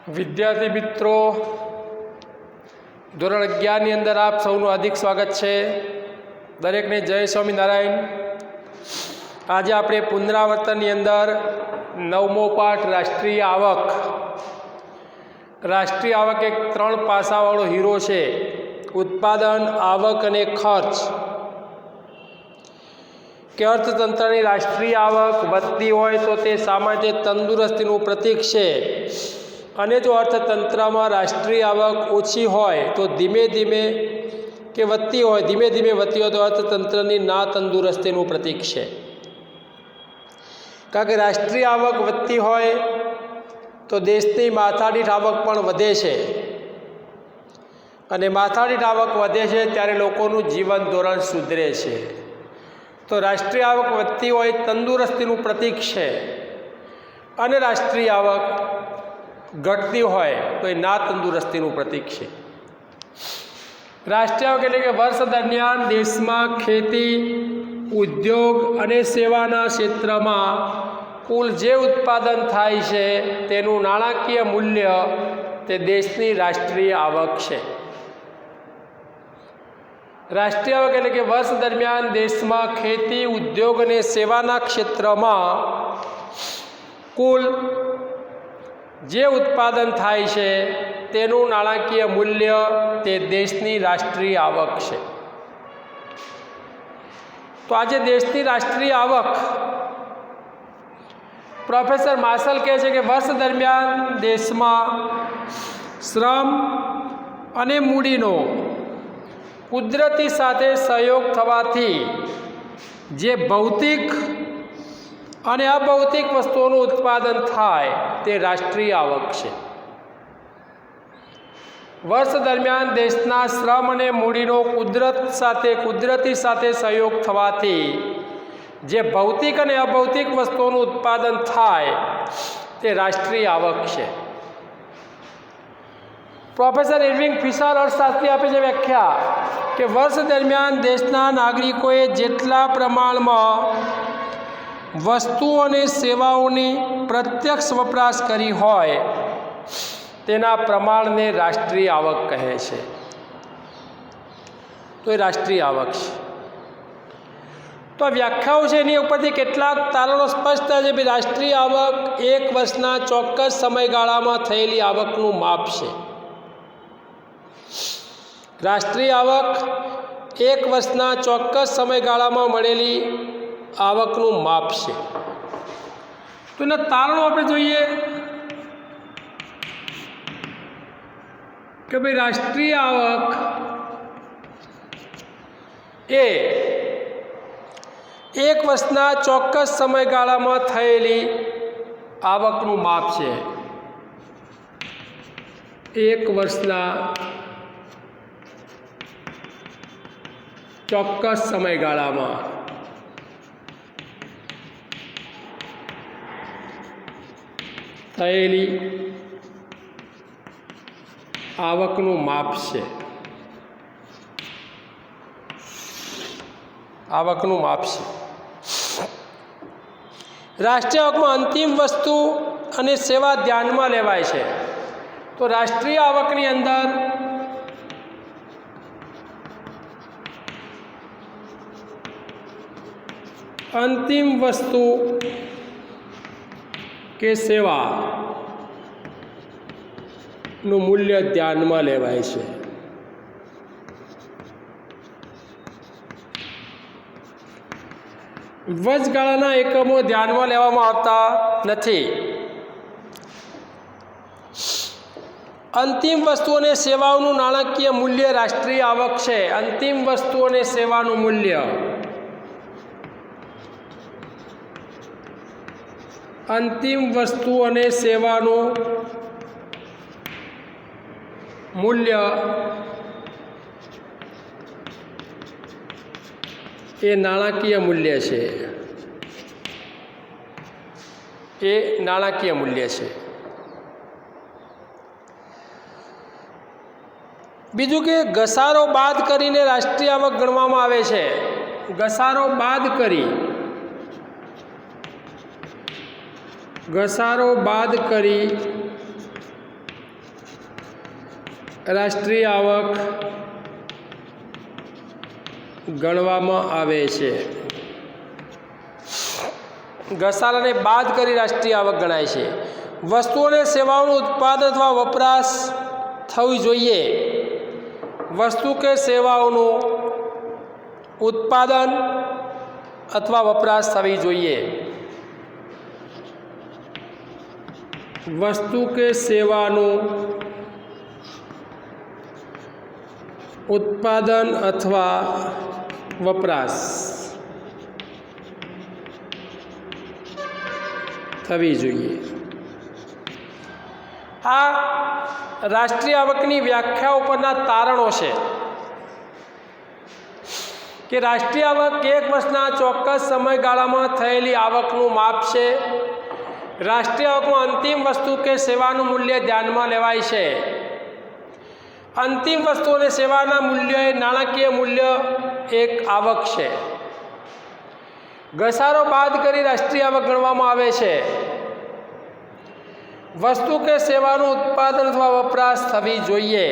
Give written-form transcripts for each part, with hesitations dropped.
વિદ્યાર્થી મિત્રો, ધોરણ 11ની અંદર આપ સૌનું હાર્દિક સ્વાગત છે. દરેકને જય સ્વામિનારાયણ. આજે આપણે પુનરાવર્તનની અંદર 9મો પાઠ રાષ્ટ્રીય આવક. રાષ્ટ્રીય આવક એક 3 પાસાવાળો હીરો છે: ઉત્પાદન, આવક અને ખર્ચ. કે અર્થતંત્રની રાષ્ટ્રીય આવક વધતી હોય તો તે સામાન્ય તંદુરસ્તીનું પ્રતીક છે, અને જો અર્થતંત્રમાં રાષ્ટ્રીય આવક ઓછી હોય તો ધીમે ધીમે વધતી હોય તો અર્થતંત્રની ના તંદુરસ્તીનું પ્રતીક છે. કારણ કે રાષ્ટ્રીય આવક વધતી હોય તો દેશની માથાદીઠ આવક પણ વધે છે, અને માથાદીઠ આવક વધે છે ત્યારે લોકોનું જીવન ધોરણ સુધરે છે. તો રાષ્ટ્રીય આવક વધતી હોય તંદુરસ્તીનું પ્રતીક છે, અને રાષ્ટ્રીય આવક ઘટતી હોય તો એ ના તંદુરસ્તીનું પ્રતીક છે. રાષ્ટ્રીય આવક એટલે કે વર્ષ દરમિયાન દેશમાં ખેતી, ઉદ્યોગ અને સેવાના ક્ષેત્રમાં કુલ જે ઉત્પાદન થાય છે તેનું નાણાકીય મૂલ્ય તે દેશની રાષ્ટ્રીય આવક છે. રાષ્ટ્રીય આવક એટલે કે વર્ષ દરમિયાન દેશમાં ખેતી, ઉદ્યોગ અને સેવાના ક્ષેત્રમાં કુલ જે ઉત્પાદન થાય છે તેનું નાણાકીય મૂલ્ય તે દેશની રાષ્ટ્રીય આવક છે. તો આજે દેશની રાષ્ટ્રીય આવક પ્રોફેસર માર્શલ કહે છે કે વર્ષ દરમિયાન દેશમાં શ્રમ અને મૂડીનો કુદરતી સાથે સહયોગ થવાથી જે ભૌતિક અને અભૌતિક વસ્તુઓનું ઉત્પાદન થાય તે રાષ્ટ્રીય આવક છે. વર્ષ દરમિયાન દેશના શ્રમ અને મૂડીનો કુદરતી સાથે સહયોગ થવાથી જે ભૌતિક અને અભૌતિક વસ્તુઓનું ઉત્પાદન થાય તે રાષ્ટ્રીય આવક છે. પ્રોફેસર ઇરવિંગ ફિશર અર્થશાસ્ત્રી આપે છે વ્યાખ્યા કે વર્ષ દરમિયાન દેશના નાગરિકોએ જેટલા પ્રમાણમાં વસ્તુઓ અને સેવાઓની પ્રત્યક્ષ વપરાશ કરી હોય તેના પ્રમાણને રાષ્ટ્રીય આવક કહે છે. તો એ રાષ્ટ્રીય આવક છે. તો આ વ્યાખ્યાઓ છે એની ઉપરથી કેટલાક તારણો સ્પષ્ટ થાય છે કે રાષ્ટ્રીય આવક એક વર્ષના ચોક્કસ સમયગાળામાં થયેલી આવકનું માપ છે. રાષ્ટ્રીય આવક એક વર્ષના ચોક્કસ સમયગાળામાં મળેલી આવકનું માપ છે. તો એના તારણો આપણે જોઈએ કે ભાઈ રાષ્ટ્રીય આવક એ એક વર્ષના ચોક્કસ સમયગાળામાં થયેલી આવકનું માપ છે. એક વર્ષના ચોક્કસ સમયગાળામાં થયેલી આવકનું માપ છે. આવકનું માપ છે. રાષ્ટ્રીય આવકમાં અંતિમ વસ્તુ અને સેવા ધ્યાનમાં લેવાય છે. તો રાષ્ટ્રીય આવકની અંદર અંતિમ વસ્તુ કે સેવાનું મૂલ્ય ધ્યાનમાં લેવાય છે. વચગાળાના એકમો ધ્યાનમાં લેવામાં આવતા નથી. અંતિમ વસ્તુ અને સેવાઓનું નાણાકીય મૂલ્ય રાષ્ટ્રીય આવક છે. અંતિમ વસ્તુ અને સેવાનું મૂલ્ય, અંતિમ વસ્તુ અને સેવાનું મૂલ્ય એ નાણાકીય મૂલ્ય છે. એ નાણાકીય મૂલ્ય છે. બીજું કે ઘસારો બાદ કરીને રાષ્ટ્રીય આવક ગણવામાં આવે છે. ઘસારો બાદ કરી ઘસારો બાદ કરી રાષ્ટ્રીય આવક ગણવામાં આવે છે. ઘસારાને બાદ કરી રાષ્ટ્રીય આવક ગણાય છે. વસ્તુઓ અને સેવાઓનું ઉત્પાદન અથવા વપરાશ થવી જોઈએ. વસ્તુ કે સેવાઓનું ઉત્પાદન અથવા વપરાશ થવી જોઈએ. વસ્તુ કે સેવાનું ઉત્પાદન અથવા વપરાશ થવી જોઈએ. આ રાષ્ટ્રીય આવકની વ્યાખ્યા ઉપરના તારણો છે કે રાષ્ટ્રીય આવક એક વર્ષના ચોક્કસ સમયગાળામાં થયેલી આવકનું માપ છે. રાષ્ટ્રીય આવકમાં અંતિમ વસ્તુ કે સેવાનું મૂલ્ય ધ્યાનમાં લેવાય છે. અંતિમ વસ્તુ અને સેવાના મૂલ્યએ નાણાકીય મૂલ્ય એક આવક છે. ઘસારો બાદ કરી રાષ્ટ્રીય આવક ગણવામાં આવે છે. વસ્તુ કે સેવાનું ઉત્પાદન અથવા વપરાશ થવી જોઈએ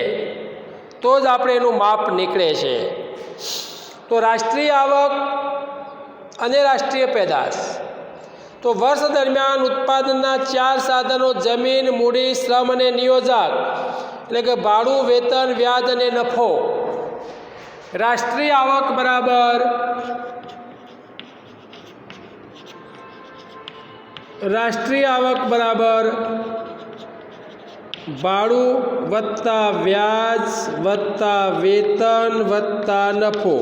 તો જ આપણે એનું માપ નીકળે છે. તો રાષ્ટ્રીય આવક અને રાષ્ટ્રીય પેદાશ. તો વર્ષ દરમિયાન ઉત્પાદનના 4 સાધનો જમીન, મૂડી, શ્રમ અને નિયોજક એટલે કે ભાડું, વેતન, વ્યાજ અને નફો. રાષ્ટ્રીય આવક બરાબર ભાડું વત્તા વ્યાજ વત્તા વેતન વત્તા નફો.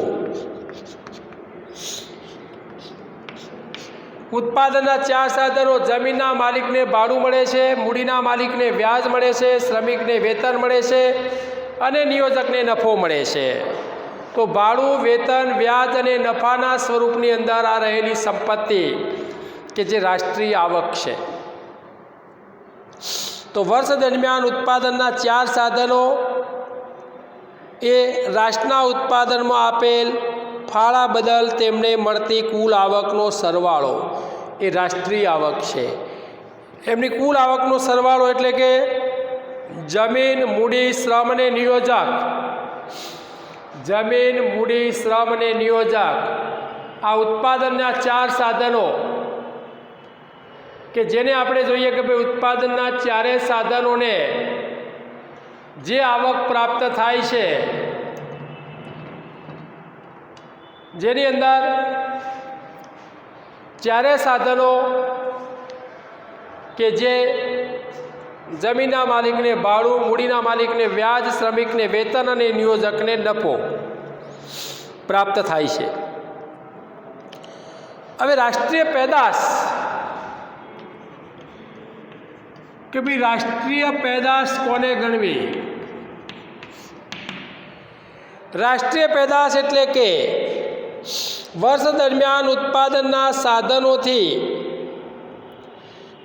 ઉત્પાદનના 4 સાધનો જમીનના માલિકને ભાડું મળે છે, મૂડીના માલિકને વ્યાજ મળે છે, શ્રમિકને વેતન મળે છે અને નિયોજકને નફો મળે છે. તો ભાડું, વેતન, વ્યાજ અને નફાના સ્વરૂપની અંદર આ રહેલી સંપત્તિ કે જે રાષ્ટ્રીય આવક છે. તો વર્ષ દરમિયાન ઉત્પાદનના 4 સાધનો એ રાષ્ટ્રના ઉત્પાદનમાં આપેલ ફાળા બદલ તેમને મળતી કુલ આવકનો સરવાળો એ રાષ્ટ્રીય આવક છે. એમની કુલ આવકનો સરવાળો એટલે કે જમીન, મૂડી, શ્રમ અને નિયોજક. જમીન, મૂડી, શ્રમ અને નિયોજક આ ઉત્પાદનના 4 સાધનો કે જેને આપણે જોઈએ કે ભાઈ ઉત્પાદનના 4 સાધનોને જે આવક પ્રાપ્ત થાય છે જેની અંદર 4 સાધનો કે જે જમીનના માલિકને ભાડું, મૂડીના માલિકને વ્યાજ, શ્રમિકને વેતન અને નિયોજકને નફો પ્રાપ્ત થાય છે. હવે રાષ્ટ્રીય પેદાશ કે ભાઈ રાષ્ટ્રીય પેદાશ કોને ગણવી? રાષ્ટ્રીય પેદાશ એટલે કે વર્ષ દરમિયાન ઉત્પાદનના સાધનોથી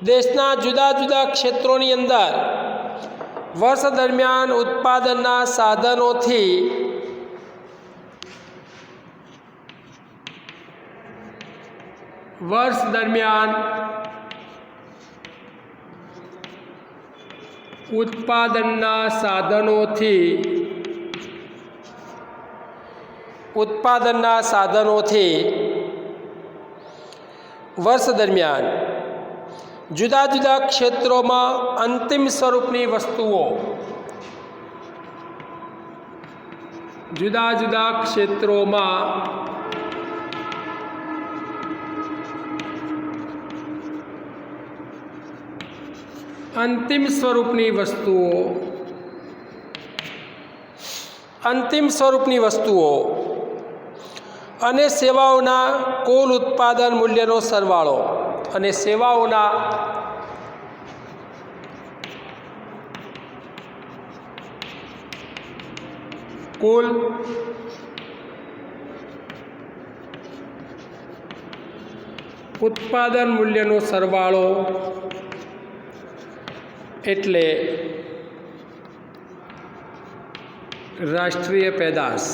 દેશના જુદા જુદા ક્ષેત્રોની અંદર વર્ષ દરમિયાન ઉત્પાદનના સાધનોથી વર્ષ દરમિયાન ઉત્પાદનના સાધનોથી વર્ષ દરમિયાન જુદા જુદા ક્ષેત્રોમાં અંતિમ સ્વરૂપની વસ્તુઓ, જુદા જુદા ક્ષેત્રોમાં અંતિમ સ્વરૂપની વસ્તુઓ અને સેવાઓના કુલ ઉત્પાદન મૂલ્યનો સરવાળો અને સેવાઓના કુલ ઉત્પાદન મૂલ્યનો સરવાળો એટલે રાષ્ટ્રીય પેદાશ.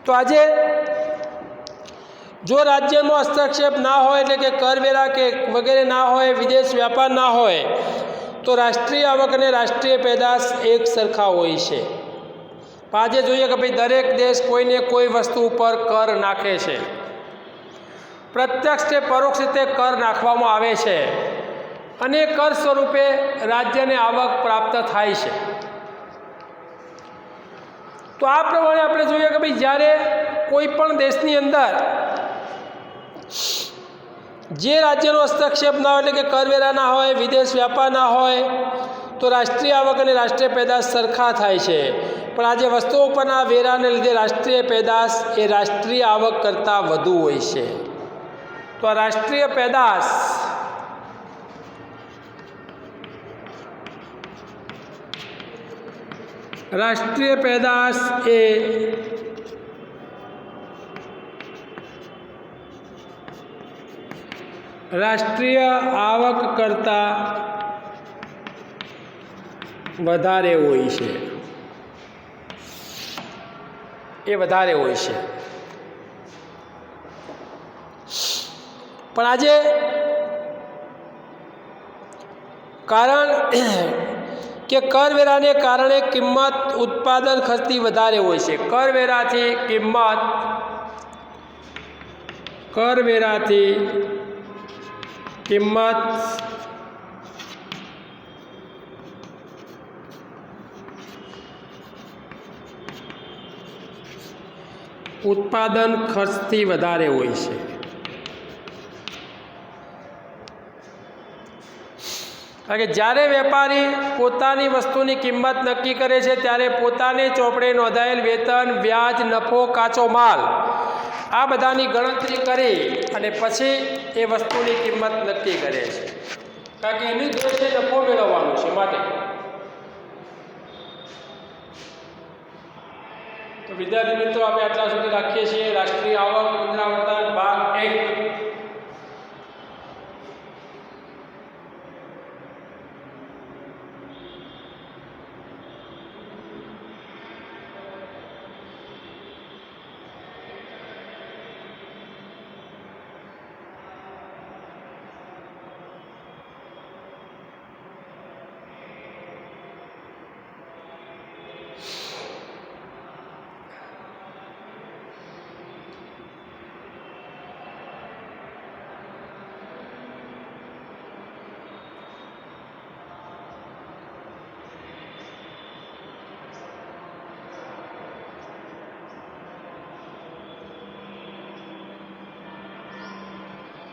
તો આજે જો રાજ્યનો હસ્તક્ષેપ ના હોય એટલે કે કરવેરા કે વગેરે ના હોય, વિદેશ વ્યાપાર ના હોય, તો રાષ્ટ્રીય આવક અને રાષ્ટ્રીય પેદાશ એક સરખા હોય છે. આજે જોઈએ કે ભાઈ દરેક દેશ કોઈને કોઈ વસ્તુ ઉપર કર નાખે છે, પ્રત્યક્ષ કે પરોક્ષ રીતે કર નાખવામાં આવે છે અને કર સ્વરૂપે રાજ્યને આવક પ્રાપ્ત થાય છે. તો આ પ્રમાણે આપણે જોઈએ કે ભાઈ જ્યારે કોઈ પણ દેશની અંદર જે રાજ્યનો હસ્તક્ષેપ ના હોય, એટલે કે કરવેરા ના હોય, વિદેશ વ્યાપાર ના હોય, તો રાષ્ટ્રીય આવક અને રાષ્ટ્રીય પેદાશ સરખા થાય છે. પણ આજે વસ્તુઓ પરના વેરાને લીધે રાષ્ટ્રીય પેદાશ એ રાષ્ટ્રીય આવક કરતાં વધુ હોય છે. તો આ રાષ્ટ્રીય પેદાશ એ રાષ્ટ્રીય આવક કરતાં વધારે હોય છે. એ વધારે હોય છે. પણ આજે કારણ કે કરવેરાને કારણે કિંમત ઉત્પાદન ખર્ચથી વધારે હોય છે. કરવેરાથી કિંમત ઉત્પાદન ખર્ચથી વધારે હોય છે. કારણ કે જ્યારે વેપારી પોતાની વસ્તુની કિંમત નક્કી કરે છે ત્યારે પોતાને ચોપડે નોંધાયેલ વેતન, વ્યાજ, નફો, કાચો માલ આ બધાની ગણતરી કરી અને પછી એ વસ્તુની કિંમત નક્કી કરે છે. કારણ કે એની દ્રષ્ટિએ નફો મેળવવાનો છે. માટે તો વિદ્યાર્થી મિત્રો આપણે આટલા સુધી રાખીએ છીએ. રાષ્ટ્રીય આવક પુનરાવર્તન ભાગ 1